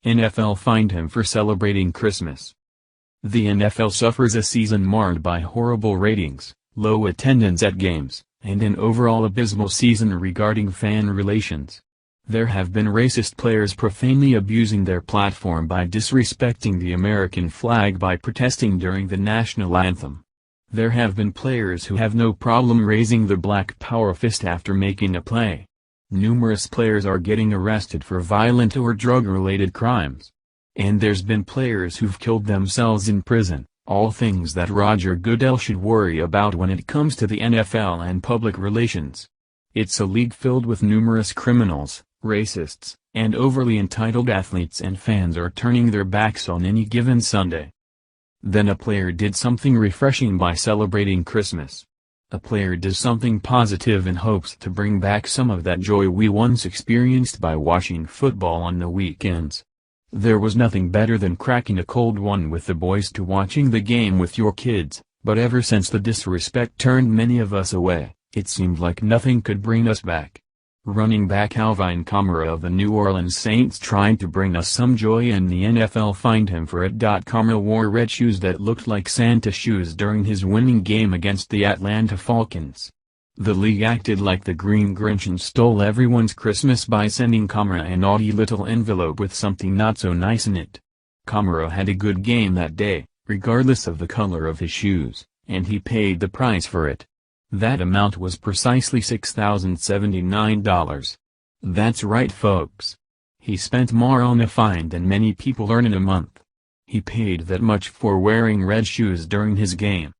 NFL fined him for celebrating Christmas. The NFL suffers a season marred by horrible ratings, low attendance at games, and an overall abysmal season regarding fan relations. There have been racist players profanely abusing their platform by disrespecting the American flag by protesting during the National Anthem. There have been players who have no problem raising the Black Power fist after making a play. Numerous players are getting arrested for violent or drug-related crimes. And there's been players who've killed themselves in prison, all things that Roger Goodell should worry about when it comes to the NFL and public relations. It's a league filled with numerous criminals, racists, and overly entitled athletes, and fans are turning their backs on any given Sunday. Then a player did something refreshing by celebrating Christmas. A player does something positive in hopes to bring back some of that joy we once experienced by watching football on the weekends. There was nothing better than cracking a cold one with the boys to watching the game with your kids, but ever since the disrespect turned many of us away, it seemed like nothing could bring us back. Running back Alvin Kamara of the New Orleans Saints tried to bring us some joy, and the NFL fined him for it. Kamara wore red shoes that looked like Santa shoes during his winning game against the Atlanta Falcons. The league acted like the Green Grinch and stole everyone's Christmas by sending Kamara a naughty little envelope with something not so nice in it. Kamara had a good game that day, regardless of the color of his shoes, and he paid the price for it. That amount was precisely $6,079. That's right, folks. He spent more on a fine than many people earn in a month. He paid that much for wearing red shoes during his game.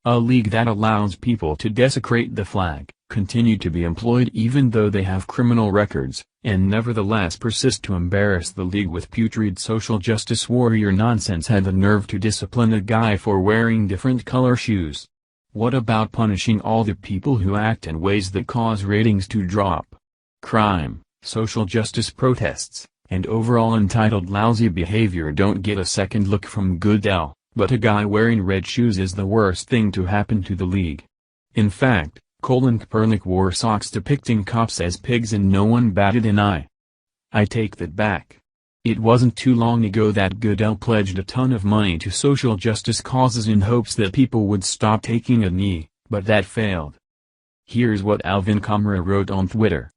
A league that allows people to desecrate the flag, continue to be employed even though they have criminal records, and nevertheless persist to embarrass the league with putrid social justice warrior nonsense, had the nerve to discipline a guy for wearing different color shoes. What about punishing all the people who act in ways that cause ratings to drop? Crime, social justice protests, and overall entitled lousy behavior don't get a second look from Goodell, but a guy wearing red shoes is the worst thing to happen to the league. In fact, Colin Kaepernick wore socks depicting cops as pigs and no one batted an eye. I take that back. It wasn't too long ago that Goodell pledged a ton of money to social justice causes in hopes that people would stop taking a knee, but that failed. Here's what Alvin Kamara wrote on Twitter.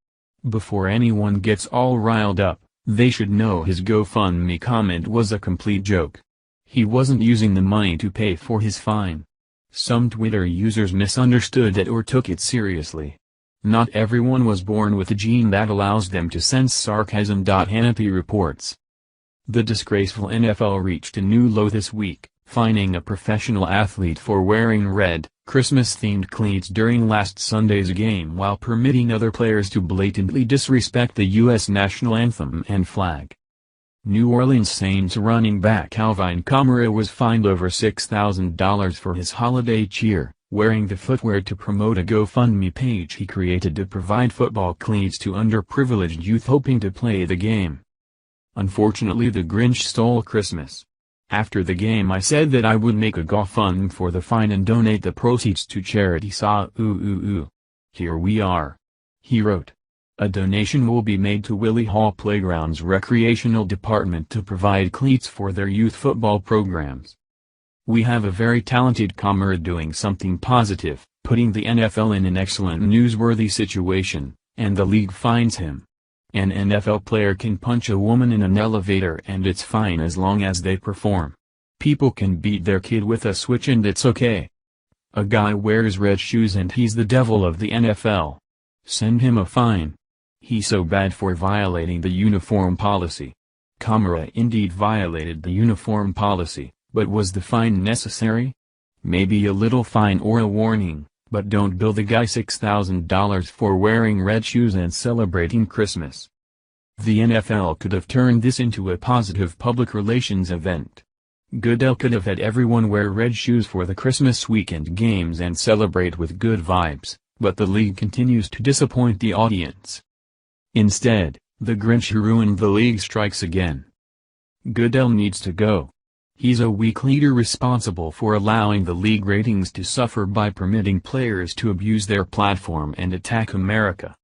Before anyone gets all riled up, they should know his GoFundMe comment was a complete joke. He wasn't using the money to pay for his fine. Some Twitter users misunderstood it or took it seriously. Not everyone was born with a gene that allows them to sense sarcasm. Hannity reports. The disgraceful NFL reached a new low this week, fining a professional athlete for wearing red, Christmas-themed cleats during last Sunday's game while permitting other players to blatantly disrespect the U.S. National Anthem and flag. New Orleans Saints running back Alvin Kamara was fined over $6,000 for his holiday cheer, wearing the footwear to promote a GoFundMe page he created to provide football cleats to underprivileged youth hoping to play the game. Unfortunately, the Grinch stole Christmas. After the game I said that I would make a GoFundMe for the fine and donate the proceeds to charity. Here we are. He wrote. A donation will be made to Willie Hall Playground's recreational department to provide cleats for their youth football programs. We have a very talented Kamara doing something positive, putting the NFL in an excellent newsworthy situation, and the league fines him. An NFL player can punch a woman in an elevator and it's fine as long as they perform. People can beat their kid with a switch and it's okay. A guy wears red shoes and he's the devil of the NFL. Send him a fine. He's so bad for violating the uniform policy. Kamara indeed violated the uniform policy, but was the fine necessary? Maybe a little fine or a warning, but don't bill the guy $6,000 for wearing red shoes and celebrating Christmas. The NFL could have turned this into a positive public relations event. Goodell could have had everyone wear red shoes for the Christmas weekend games and celebrate with good vibes, but the league continues to disappoint the audience. Instead, the Grinch who ruined the league strikes again. Goodell needs to go. He's a weak leader responsible for allowing the league ratings to suffer by permitting players to abuse their platform and attack America.